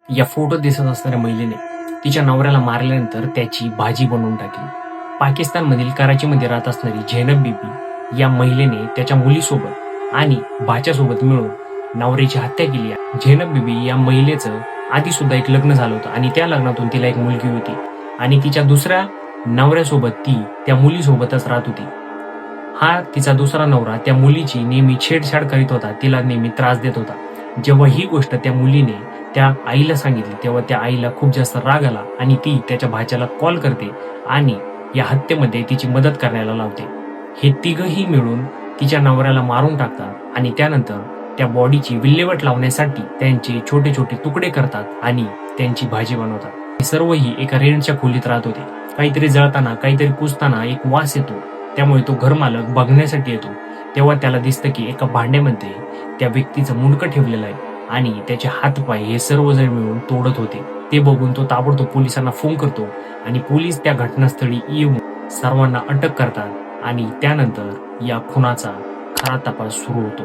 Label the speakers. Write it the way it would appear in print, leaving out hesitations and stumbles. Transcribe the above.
Speaker 1: या फोटोत दिसत असणाऱ्या महिलेने तिच्या नवऱ्याला मारल्यानंतर त्याची भाजी बनवून टाकली. पाकिस्तानमधील कराचीमध्ये राहत असणारी झैनब बीबी या महिलेने त्याच्या मुलीसोबत आणि भाच्यासोबत मिळून नवऱ्याची हत्या केली आहे. झैनब बीबी या महिलेचं आधी सुद्धा एक लग्न झालं होतं आणि त्या लग्नातून तिला एक मुलगी होती आणि तिच्या दुसऱ्या नवऱ्यासोबत ती त्या मुलीसोबतच राहत होती. हा तिचा दुसरा नवरा त्या मुलीची नेहमी छेडछाड करीत होता, तिला नेहमी त्रास देत होता. जेव्हा ही गोष्ट त्या मुलीने त्या आईला सांगितली तेव्हा त्या आईला खूप जास्त राग आला आणि ती त्याच्या भाच्याला कॉल करते आणि या हत्येमध्ये तिची मदत करायला लावते. हे तिघही मिळून तिच्या नवऱ्याला मारून टाकतात आणि त्यानंतर त्या बॉडीची विल्हेवाट लावण्यासाठी त्यांचे छोटे छोटे तुकडे करतात आणि त्यांची भाजी बनवतात. हे सर्वही एका रेंटच्या खोलीत राहत होते. काहीतरी जळताना काहीतरी कुजताना एक वास येतो, त्यामुळे तो घरमालक बघण्यासाठी येतो. तेव्हा त्याला दिसतं की एका भांड्यामध्ये त्या व्यक्तीचं मुंडकं ठेवलेलं आहे आणि त्याचे हातपाय हे सर्वजण मिळून तोडत होते. ते बघून तो ताबडतोब पोलिसांना फोन करतो आणि पोलीस त्या घटनास्थळी येऊन सर्वांना अटक करतात आणि त्यानंतर या खुनाचा खरा तपास सुरू होतो.